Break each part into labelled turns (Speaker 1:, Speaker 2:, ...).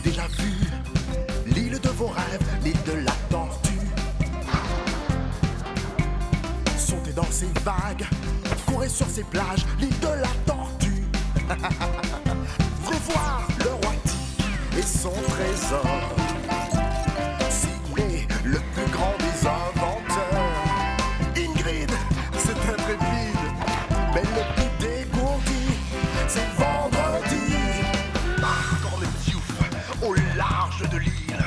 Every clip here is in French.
Speaker 1: déjà vu l'île de vos rêves, l'île de la tortue. Sautez dans ces vagues, courez sur ces plages, l'île de la tortue. Revoir le roi Tic et son trésor. Sidney, le plus grand des inventeurs. Ingrid, c'est intrépide, mais le plus dégourdi, c'est vendredi. Quand les Diouf, au large de l'île,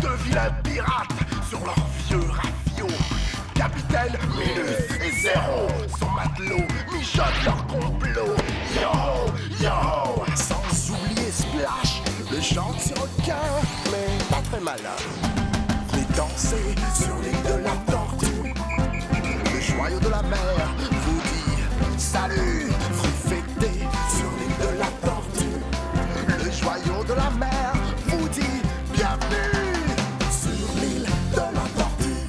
Speaker 1: de vilains pirates sur leurs vieux ravios. Capitaine Minus et Zéro, son matelot, mijotent leur complot. Yo, yo, sans oublier Splash, le gentil requin, mais pas très malin. Venez danser sur l'île de la tortue. Le joyau de la mer vous dit salut. Venez fêter sur l'île de la tortue. Le joyau de la mer vous dit bienvenue sur l'île de la tortue.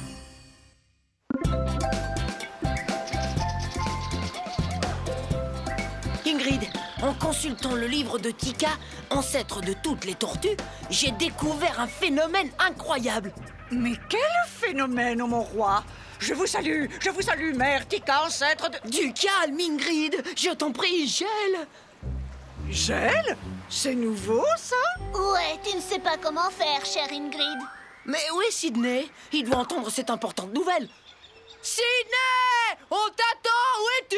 Speaker 2: Ingrid, en consultant le livre de Tika, ancêtre de toutes les tortues, j'ai découvert un phénomène incroyable.
Speaker 3: Mais quel phénomène, ô mon roi! Je vous salue, mère Tika, ancêtre de...
Speaker 2: Du calme, Ingrid, je t'en prie, gèle.
Speaker 3: Gel? C'est nouveau, ça?
Speaker 4: Ouais, tu ne sais pas comment faire, chère Ingrid.
Speaker 2: Mais où est Sidney? Il doit entendre cette importante nouvelle. Sidney! On t'attend, où es-tu?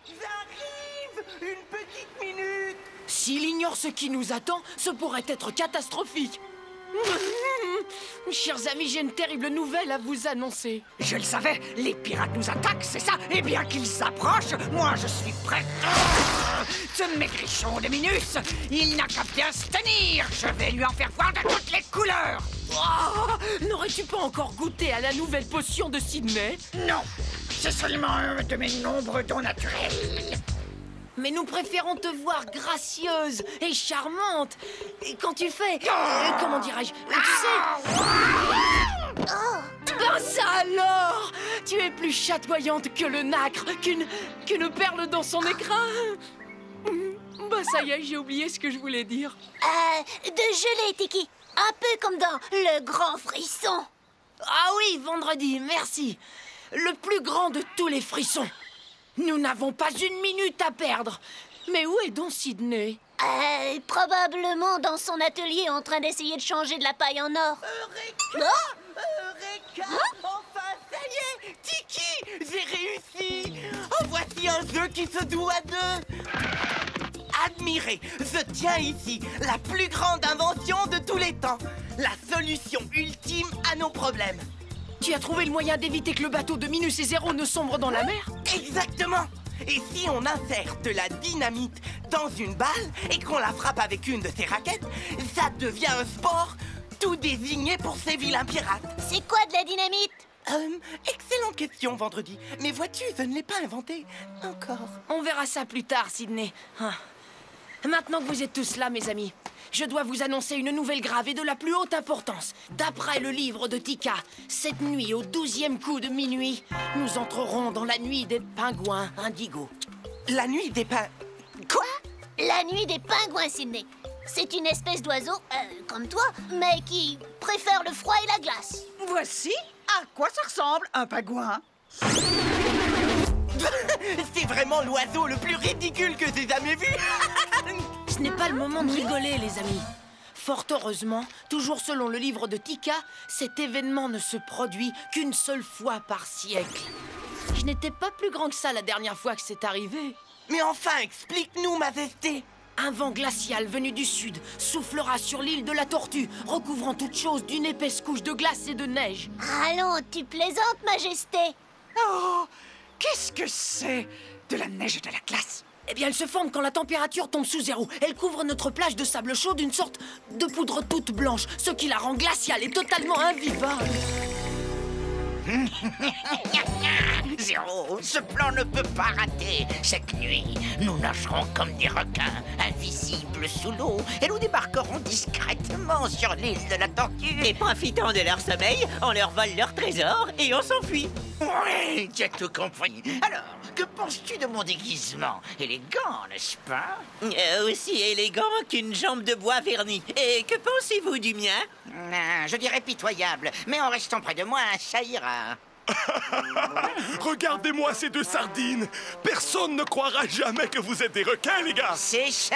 Speaker 5: J'arrive! Une petite minute!
Speaker 2: S'il ignore ce qui nous attend, ce pourrait être catastrophique. Chers amis, j'ai une terrible nouvelle à vous annoncer.
Speaker 3: Je le savais, les pirates nous attaquent, c'est ça? Eh bien qu'ils s'approchent, moi je suis prêt. Ce maigrichon de Minus, il n'a qu'à bien se tenir. Je vais lui en faire voir de toutes les couleurs.
Speaker 2: Oh, n'aurais-tu pas encore goûté à la nouvelle potion de Sidney?
Speaker 3: Non, c'est seulement un de mes nombreux dons naturels.
Speaker 2: Mais nous préférons te voir gracieuse et charmante. Et quand tu fais... comment dirais-je? Tu sais... Ben ça alors! Tu es plus chatoyante que le nacre, qu'une perle dans son écrin. Bah ça y est, j'ai oublié ce que je voulais dire.
Speaker 4: De gelée, Tiki. Un peu comme dans Le Grand Frisson.
Speaker 2: Ah oui, vendredi, merci. Le plus grand de tous les frissons. Nous n'avons pas une minute à perdre. Mais où est donc Sidney?
Speaker 4: Probablement dans son atelier en train d'essayer de changer de la paille en or.
Speaker 5: Eureka! Eureka! Enfin, ça y est! Tiki! J'ai réussi! Oh, voici un jeu qui se joue à deux! Admirez, je tiens ici la plus grande invention de tous les temps. La solution ultime à nos problèmes.
Speaker 2: Tu as trouvé le moyen d'éviter que le bateau de Minus et Zéro ne sombre dans la mer?
Speaker 5: Exactement! Et si on insère de la dynamite dans une balle et qu'on la frappe avec une de ces raquettes, ça devient un sport tout désigné pour ces vilains pirates.
Speaker 4: C'est quoi de la dynamite?
Speaker 5: Excellente question, vendredi. Mais vois-tu, je ne l'ai pas inventé encore.
Speaker 2: On verra ça plus tard, Sidney. Ah. Maintenant que vous êtes tous là, mes amis, je dois vous annoncer une nouvelle grave et de la plus haute importance. D'après le livre de Tika, cette nuit, au 12e coup de minuit, nous entrerons dans la nuit des pingouins indigos.
Speaker 5: La nuit des Quoi?
Speaker 4: La nuit des pingouins, Sidney. C'est une espèce d'oiseau, comme toi, mais qui préfère le froid et la glace.
Speaker 3: Voici à quoi ça ressemble un pingouin.
Speaker 5: C'est vraiment l'oiseau le plus ridicule que j'ai jamais vu.
Speaker 2: Ce n'est pas le moment de rigoler, les amis. Fort heureusement, toujours selon le livre de Tika, cet événement ne se produit qu'une seule fois par siècle. Je n'étais pas plus grand que ça la dernière fois que c'est arrivé.
Speaker 5: Mais enfin, explique-nous, majesté.
Speaker 2: Un vent glacial venu du sud soufflera sur l'île de la Tortue, recouvrant toute chose d'une épaisse couche de glace et de neige.
Speaker 4: Allons, tu plaisantes, Majesté.
Speaker 3: Oh, qu'est-ce que c'est de la neige et de la glace?
Speaker 2: Eh bien, elle se forme quand la température tombe sous zéro. Elle couvre notre plage de sable chaud d'une sorte de poudre toute blanche, ce qui la rend glaciale et totalement invivable.
Speaker 3: Zéro, ce plan ne peut pas rater. Cette nuit, nous nagerons comme des requins, invisibles sous l'eau, et nous débarquerons discrètement sur l'île de la Tortue.
Speaker 5: Et profitant de leur sommeil, on leur vole leur trésor et on s'enfuit.
Speaker 3: Oui, tu as tout compris. Alors, que penses-tu de mon déguisement? Élégant, n'est-ce pas?
Speaker 5: Aussi élégant qu'une jambe de bois verni. Et que pensez-vous du mien?
Speaker 3: Je dirais pitoyable, mais en restant près de moi, ça ira.
Speaker 1: Regardez-moi ces deux sardines. Personne ne croira jamais que vous êtes des requins, les gars.
Speaker 3: C'est ça.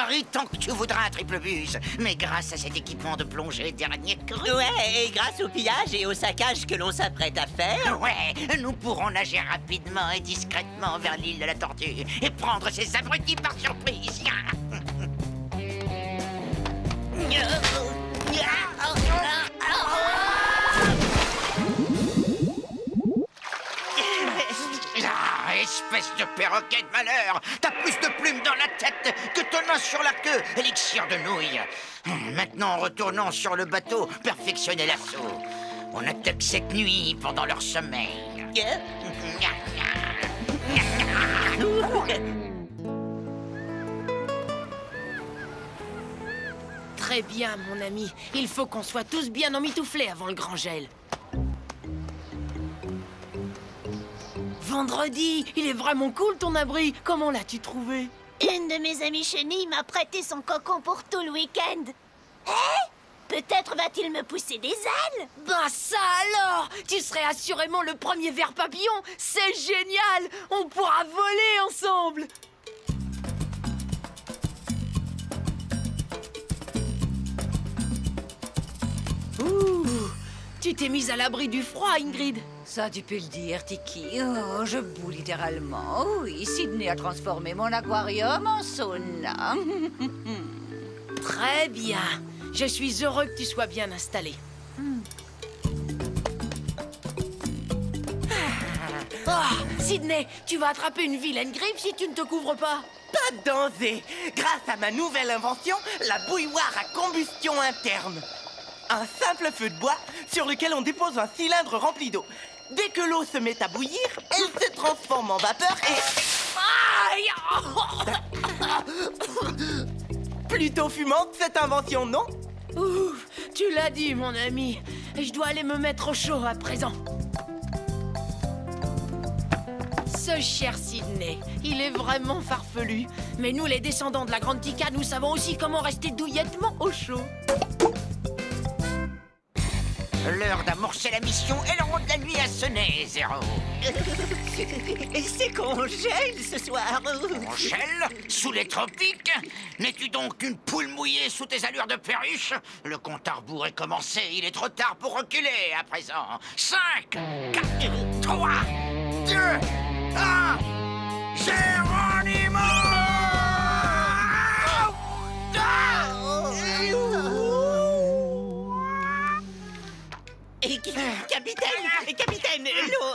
Speaker 3: Ris tant que tu voudras, Triple Buse. Mais grâce à cet équipement de plongée dernier cru...
Speaker 5: Ouais, et grâce au pillage et au saccage que l'on s'apprête à faire...
Speaker 3: Ouais, nous pourrons nager rapidement et discrètement vers l'île de la Tortue et prendre ces abrutis par surprise. Ah, espèce de perroquet de malheur! T'as plus de plumes dans la tête que ton os sur la queue, élixir de nouilles! Maintenant, retournons sur le bateau, perfectionner l'assaut. On attaque cette nuit pendant leur sommeil.
Speaker 2: Très bien, mon ami. Il faut qu'on soit tous bien emmitouflés avant le grand gel. Vendredi, il est vraiment cool ton abri. Comment l'as-tu trouvé?
Speaker 4: Une de mes amies chenilles m'a prêté son cocon pour tout le week-end. Peut-être va-t-il me pousser des ailes?
Speaker 2: Bah ça alors! Tu serais assurément le premier ver papillon. C'est génial! On pourra voler ensemble. Ouh! Tu t'es mise à l'abri du froid, Ingrid.
Speaker 6: Ça, tu peux le dire, Tiki. Oh, je boue littéralement. Oui, Sydney a transformé mon aquarium en sauna.
Speaker 2: Très bien. Je suis heureux que tu sois bien installé. Oh, Sydney, tu vas attraper une vilaine grippe si tu ne te couvres pas.
Speaker 5: Pas de danger. Grâce à ma nouvelle invention, la bouilloire à combustion interne. Un simple feu de bois sur lequel on dépose un cylindre rempli d'eau. Dès que l'eau se met à bouillir, elle se transforme en vapeur et... Plutôt fumante, cette invention, non?
Speaker 2: Ouf, tu l'as dit, mon ami. Je dois aller me mettre au chaud à présent. Ce cher Sydney, il est vraiment farfelu. Mais nous, les descendants de la Grande Tika, nous savons aussi comment rester douillettement au chaud.
Speaker 3: L'heure d'amorcer la mission et le rond de la nuit a sonné, Zéro.
Speaker 5: C'est qu'on gèle ce soir.
Speaker 3: On gèle sous les tropiques? N'es-tu donc une poule mouillée sous tes allures de perruche? Le compte à rebours est commencé, il est trop tard pour reculer à présent. 5, 4, 3, 2, 1... Géronimo!
Speaker 5: Capitaine, l'eau,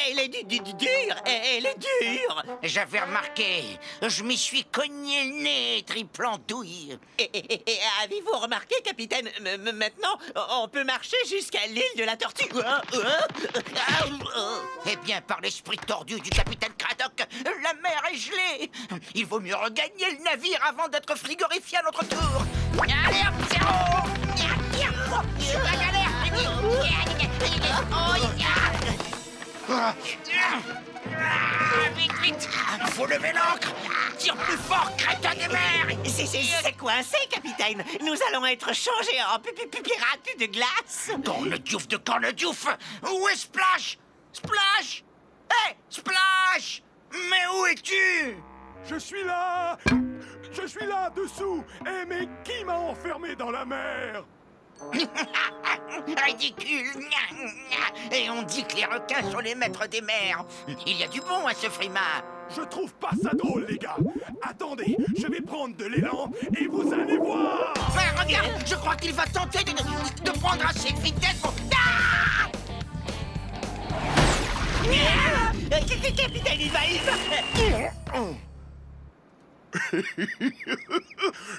Speaker 5: elle est dure, elle est dure.
Speaker 3: J'avais remarqué, je m'y suis cogné le nez, triple andouille.
Speaker 5: Et avez-vous remarqué, capitaine, maintenant, on peut marcher jusqu'à l'île de la Tortue.
Speaker 3: Eh bien, par l'esprit tordu du capitaine Craddock, la mer est gelée. Il vaut mieux regagner le navire avant d'être frigorifié à notre tour. Allez, hop, Zéro! La galère, vite, vite! Faut lever l'ancre! Tire plus fort, crétin des mers!
Speaker 5: C'est coincé, capitaine. Nous allons être changés en pirates de glace.
Speaker 3: Corne-diouf de corne-diouf! Où est Splash? Splash! Hé, Splash! Mais où es-tu?
Speaker 1: Je suis là! Je suis là, dessous! Eh, mais qui m'a enfermé dans la mer?
Speaker 3: Ridicule! Et on dit que les requins sont les maîtres des mers. Il y a du bon à ce frima.
Speaker 1: Je trouve pas ça drôle, les gars. Attendez, je vais prendre de l'élan et vous allez voir.
Speaker 3: Mais regarde, je crois qu'il va tenter de prendre assez de vitesse pour... Ah!
Speaker 5: Capitaine, il va...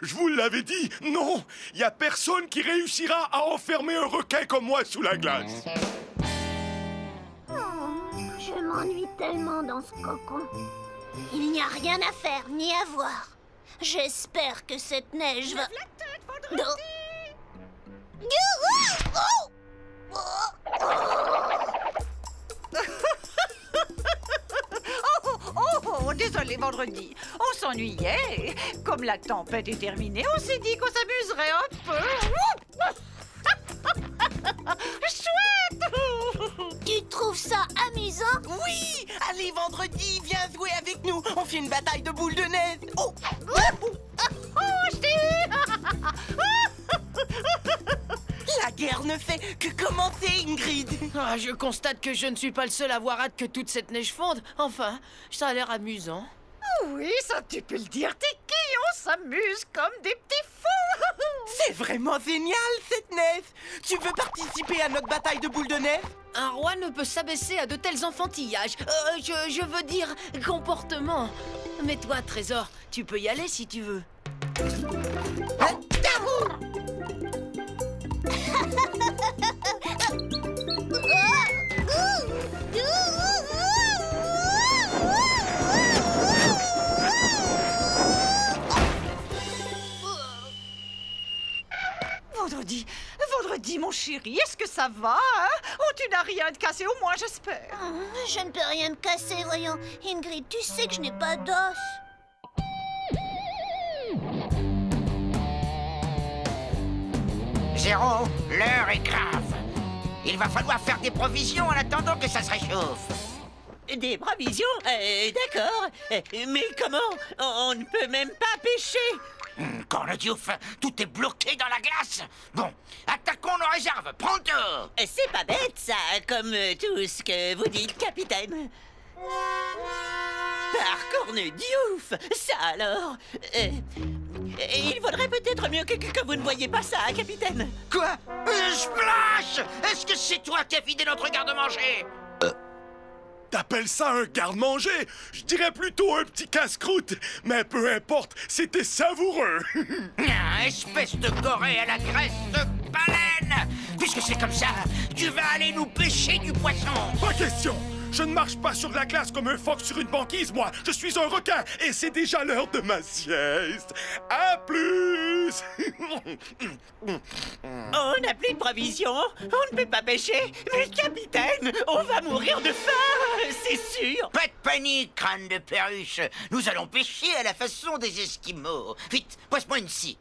Speaker 1: Je vous l'avais dit, non, il y a personne qui réussira à enfermer un requin comme moi sous la glace.
Speaker 4: Je Je m'ennuie tellement dans ce cocon. Il n'y a rien à faire ni à voir. J'espère que cette neige va... Non.
Speaker 6: Oh, désolé, vendredi. On s'ennuyait. Comme la tempête est terminée, on s'est dit qu'on s'amuserait un peu. Chouette!
Speaker 4: Tu trouves ça amusant?
Speaker 5: Oui! Allez, vendredi, viens jouer avec nous. On fait une bataille de boules de neige. Oh! La guerre ne fait que commencer, Ingrid.
Speaker 2: Ah, je constate que je ne suis pas le seul à avoir hâte que toute cette neige fonde. Enfin, ça a l'air amusant.
Speaker 6: Oui, ça tu peux le dire, Tiki. On s'amuse comme des petits fous.
Speaker 5: C'est vraiment génial, cette neige. Tu veux participer à notre bataille de boules de neige?
Speaker 2: Un roi ne peut s'abaisser à de tels enfantillages. Je veux dire comportement. Mais toi, Trésor, tu peux y aller si tu veux.
Speaker 6: Vendredi, mon chéri, est-ce que ça va, hein? Oh, tu n'as rien de cassé, au moins, j'espère.
Speaker 4: Je ne peux rien me casser, voyons. Ingrid, tu sais que je n'ai pas d'os.
Speaker 3: Zéro, l'heure est grave. Il va falloir faire des provisions en attendant que ça se réchauffe.
Speaker 5: Des provisions? D'accord. Mais comment? On ne peut même pas pêcher.
Speaker 3: Cornediouf, tout est bloqué dans la glace. Bon, attaquons nos réserves, pronto.
Speaker 5: C'est pas bête, ça, comme tout ce que vous dites, capitaine. Par Cornediouf, ça alors. Il vaudrait peut-être mieux que vous ne voyiez pas ça, capitaine.
Speaker 3: Quoi? Splash! Est-ce que c'est toi qui as vidé notre garde-manger?
Speaker 1: T'appelles ça un garde-manger? Je dirais plutôt un petit casse-croûte. Mais peu importe, c'était savoureux.
Speaker 3: Espèce de gorée à la graisse de baleine! Puisque c'est comme ça, tu vas aller nous pêcher du poisson.
Speaker 1: Pas question. Je ne marche pas sur la glace comme un phoque sur une banquise, moi. Je suis un requin et c'est déjà l'heure de ma sieste. À plus!
Speaker 5: On n'a plus de provisions, on ne peut pas pêcher. Mais capitaine, on va mourir de faim, c'est sûr.
Speaker 3: Pas de panique, crâne de perruche. Nous allons pêcher à la façon des Esquimaux. Vite, passe-moi une scie.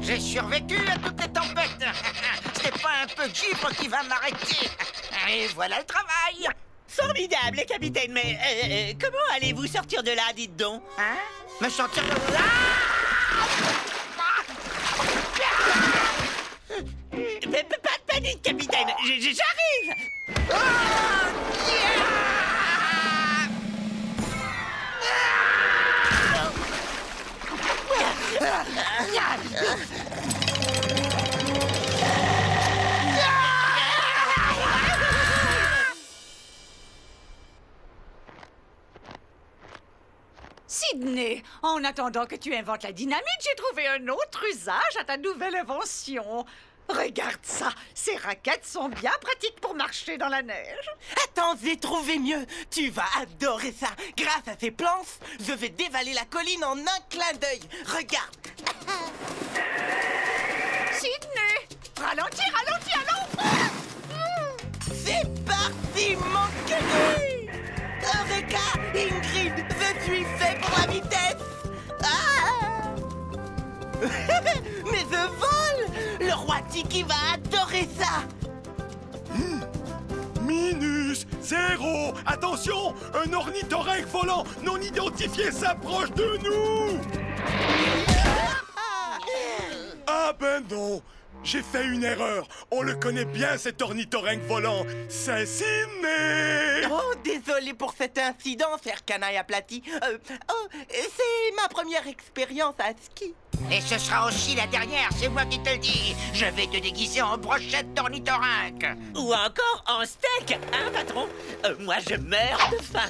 Speaker 3: J'ai survécu à toutes les tempêtes. Ce n'est pas un peu de givre qui va m'arrêter. Et voilà le travail.
Speaker 5: Formidable, capitaine, mais comment allez-vous sortir de là, dites donc?
Speaker 3: Hein? Me sortir de là?
Speaker 5: Pas de panique, capitaine, j'arrive.
Speaker 6: Sydney, en attendant que tu inventes la dynamite, j'ai trouvé un autre usage à ta nouvelle invention. Regarde ça, ces raquettes sont bien pratiques pour marcher dans la neige.
Speaker 5: Attends, j'ai trouvé mieux. Tu vas adorer ça. Grâce à ces planches, je vais dévaler la colline en un clin d'œil. Regarde.
Speaker 6: Sydney, ralentis, allons!
Speaker 5: C'est parti, mon canu. Eureka, Ingrid, je suis fait pour la vitesse. Mais je vole. Le roi Tiki va adorer ça.
Speaker 1: Minus, zéro. Attention, un ornithorynque volant non identifié s'approche de nous. Ah ben non, J'ai fait une erreur. On le connaît bien, cet ornithorynque volant. C'est Sydney.
Speaker 5: Oh, désolé pour cet incident, cher canaille aplati. C'est ma première expérience à ski.
Speaker 3: Et ce sera aussi la dernière, c'est moi qui te le dis. Je vais te déguiser en brochette d'ornithorynque.
Speaker 7: Ou encore en steak, hein, patron? Moi, je meurs de faim.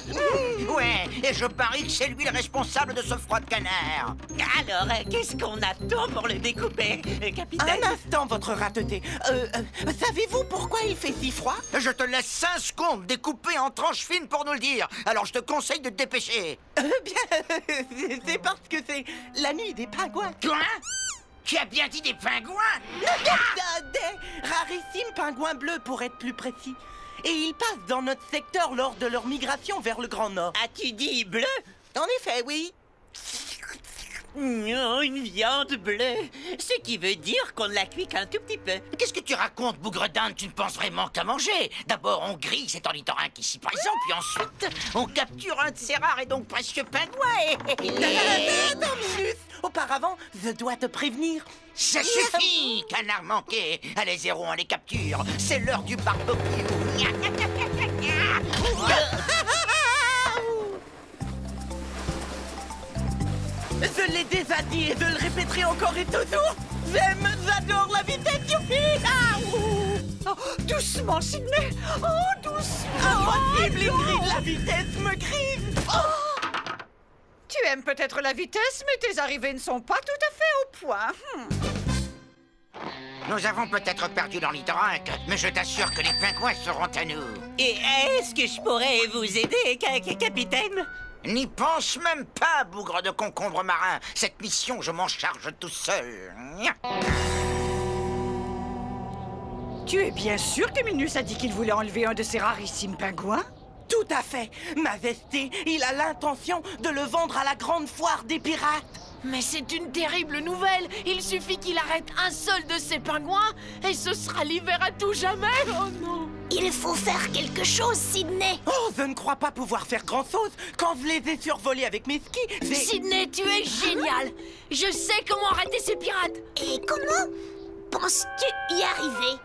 Speaker 3: Ouais, et je parie que c'est lui le responsable de ce froid de canard.
Speaker 7: Alors, qu'est-ce qu'on attend pour le découper, capitaine?
Speaker 5: Un instant, votre rateté. Savez-vous pourquoi il fait si froid?
Speaker 3: Je te laisse 5 secondes découpées en tranches fines pour nous le dire. Alors je te conseille de te dépêcher.
Speaker 5: Bien, c'est parce que c'est la nuit des pingouins.
Speaker 3: Quoi? Tu as bien dit des pingouins?
Speaker 5: Des rarissimes pingouins bleus, pour être plus précis. Et ils passent dans notre secteur lors de leur migration vers le Grand Nord.
Speaker 7: As-tu dit bleu?
Speaker 5: En effet, oui.
Speaker 7: Non, une viande bleue. Ce qui veut dire qu'on ne la cuit qu'un tout petit peu.
Speaker 3: Qu'est-ce que tu racontes, bougre d'Inde? Tu ne penses vraiment qu'à manger. D'abord, on grille cet ornithorynque ici présent, puis ensuite, on capture un de ces rares et donc précieux pingouins.
Speaker 5: Attends, Minus. Auparavant, je dois te prévenir.
Speaker 3: Ça suffit, canard manqué. Allez, Zéro, on les capture. C'est l'heure du barbecue.
Speaker 5: Je l'ai déjà dit et je le répéterai encore et toujours. J'adore la vitesse, youpi!
Speaker 6: Oh, doucement, Sydney. Oh, doucement.
Speaker 5: Impossible, Ingrid, la vitesse me grise.
Speaker 6: Tu aimes peut-être la vitesse, mais tes arrivées ne sont pas tout à fait au point.
Speaker 3: Nous avons peut-être perdu l'ornithorynque, mais je t'assure que les pingouins seront à nous.
Speaker 7: Et est-ce que je pourrais vous aider, capitaine?
Speaker 3: N'y pense même pas, bougre de concombre marin. Cette mission, je m'en charge tout seul.
Speaker 6: Tu es bien sûr que Minus a dit qu'il voulait enlever un de ces rarissimes pingouins?
Speaker 5: Tout à fait. Majesté, il a l'intention de le vendre à la grande foire des pirates.
Speaker 2: Mais c'est une terrible nouvelle. Il suffit qu'il arrête un seul de ces pingouins et ce sera l'hiver à tout jamais. Oh non.
Speaker 4: Il faut faire quelque chose, Sydney.
Speaker 5: Oh, je ne crois pas pouvoir faire grand-chose. Quand je les ai survolés avec mes skis,
Speaker 2: Sydney, tu es génial. Je sais comment arrêter ces pirates.
Speaker 4: Et comment penses-tu y arriver?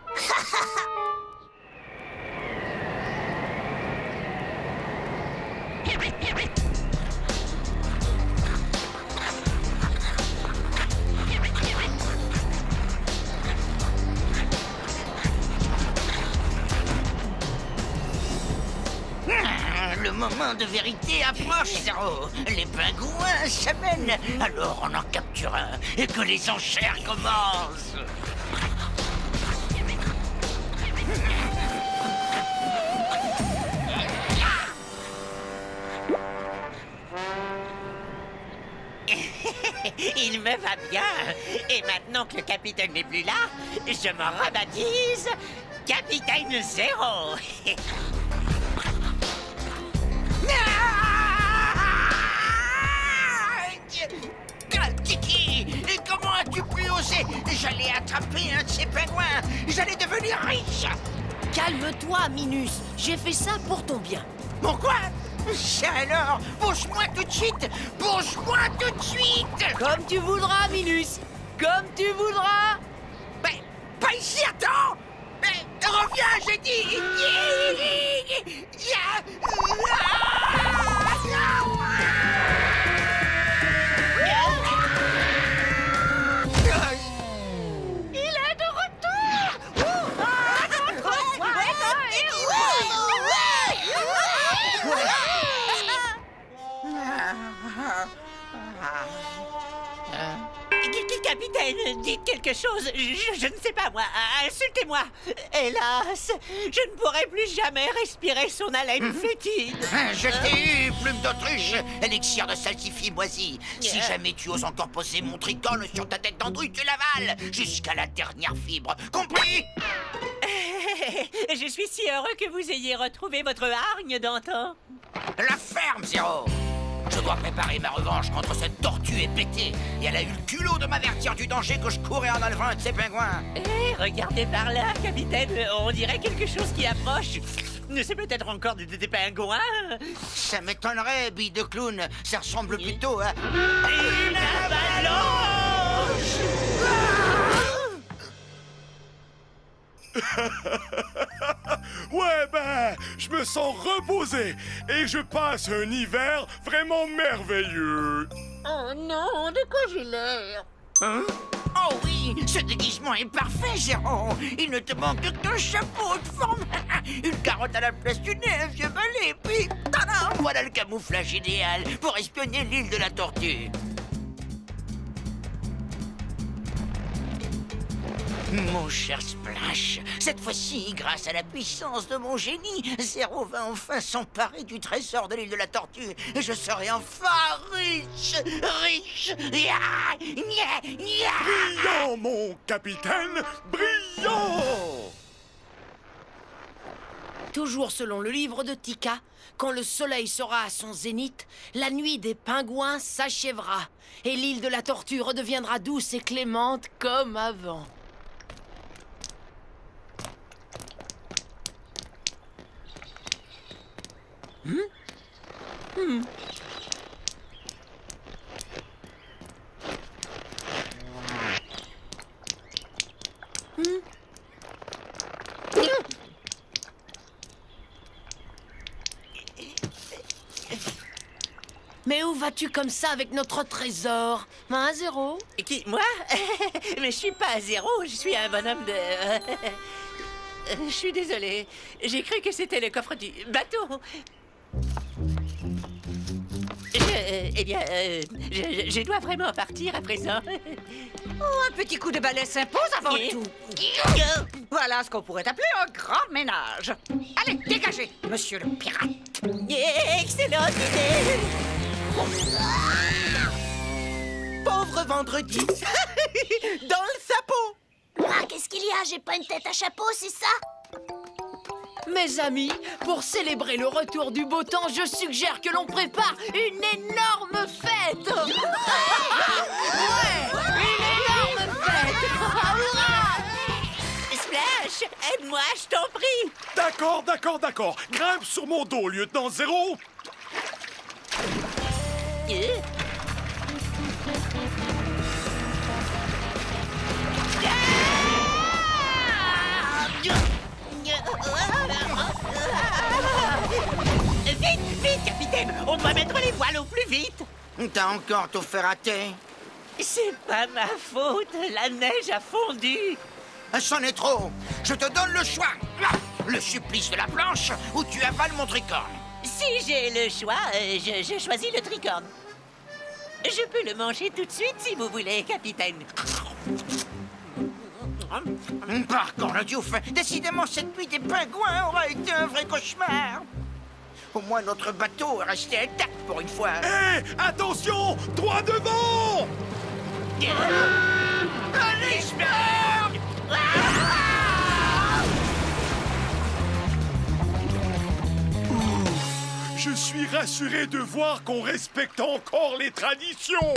Speaker 3: Le moment de vérité approche, Zéro. Les pingouins s'amènent. Alors on en capture un et que les enchères commencent.
Speaker 7: Il me va bien. Et maintenant que le capitaine n'est plus là, je m'en rebaptise Capitaine Zéro.
Speaker 3: Tiki, comment as-tu pu oser? J'allais attraper un de ces pingouins. J'allais devenir riche.
Speaker 2: Calme-toi, Minus. J'ai fait ça pour ton bien.
Speaker 3: Pourquoi? Ça alors, bouge-moi tout de suite. Bouge-moi tout de suite.
Speaker 2: Comme tu voudras, Minus. Comme tu voudras.
Speaker 3: Mais, pas ici, attends. Mais, reviens, j'ai dit.
Speaker 7: Capitaine, dites quelque chose. Je ne sais pas, moi. Insultez-moi. Hélas, je ne pourrai plus jamais respirer son haleine fétide.
Speaker 3: Je t'ai eu, plume d'autruche, élixir de salsifis moisi. Si jamais tu oses encore poser mon tricole sur ta tête d'andouille, tu l'avales jusqu'à la dernière fibre. Compris?
Speaker 7: Je suis si heureux que vous ayez retrouvé votre hargne d'antan.
Speaker 3: La ferme, Zéro. Je dois préparer ma revanche contre cette tortue épétée. Et elle a eu le culot de m'avertir du danger que je courais en enlevant un de ces pingouins.
Speaker 7: Eh, regardez par là, capitaine. On dirait quelque chose qui approche. C'est peut-être encore des pingouins.
Speaker 3: Ça m'étonnerait, bille de clown. Ça ressemble plutôt à...
Speaker 7: Une avalanche! Ah!
Speaker 1: Ouais, ben, je me sens reposé et je passe un hiver vraiment merveilleux.
Speaker 3: Oh non, de quoi j'ai l'air? Hein? Oh oui, ce déguisement est parfait, Zéro. Il ne te manque qu'un chapeau de forme. Une carotte à la place du nez, un vieux balai, puis tada, voilà le camouflage idéal pour espionner l'île de la Tortue. Mon cher Splash, cette fois-ci, grâce à la puissance de mon génie, Zéro va enfin s'emparer du trésor de l'île de la Tortue et je serai enfin riche, riche.
Speaker 1: Brillant, mon capitaine, brillant!
Speaker 2: Toujours selon le livre de Tika, quand le soleil sera à son zénith, la nuit des pingouins s'achèvera et l'île de la Tortue redeviendra douce et clémente comme avant. Mais où vas-tu comme ça avec notre trésor? Hein, Zéro?
Speaker 7: Qui, moi? Mais je suis pas Zéro, je suis un bonhomme de... Je suis désolé. J'ai cru que c'était le coffre du bateau. Je dois vraiment partir à présent.
Speaker 6: Oh, un petit coup de balai s'impose avant tout. Voilà ce qu'on pourrait appeler un grand ménage. Allez, dégagez, monsieur le pirate.
Speaker 7: Excellente idée.
Speaker 5: Pauvre vendredi. Dans le sapot.
Speaker 4: Ah, qu'est-ce qu'il y a? J'ai pas une tête à chapeau, c'est ça?
Speaker 2: Mes amis, pour célébrer le retour du beau temps, je suggère que l'on prépare une énorme fête. Ouais, une énorme fête. Hurrah!
Speaker 7: Splash, aide-moi, je t'en prie.
Speaker 1: D'accord. Grimpe sur mon dos, lieutenant Zéro.
Speaker 7: Vite, capitaine, on doit mettre les voiles au plus vite.
Speaker 3: T'as encore tout fait rater.
Speaker 7: C'est pas ma faute, la neige a fondu.
Speaker 3: C'en est trop. Je te donne le choix. Le supplice de la planche ou tu avales mon tricorne.
Speaker 7: Si j'ai le choix, je choisis le tricorne. Je peux le manger tout de suite si vous voulez, capitaine.
Speaker 3: Par Cornodiouf, décidément cette nuit des pingouins aura été un vrai cauchemar. Au moins notre bateau est resté intact pour une fois.
Speaker 1: Hé, attention, droit devant!
Speaker 3: Un iceberg!
Speaker 1: Je suis rassuré de voir qu'on respecte encore les traditions.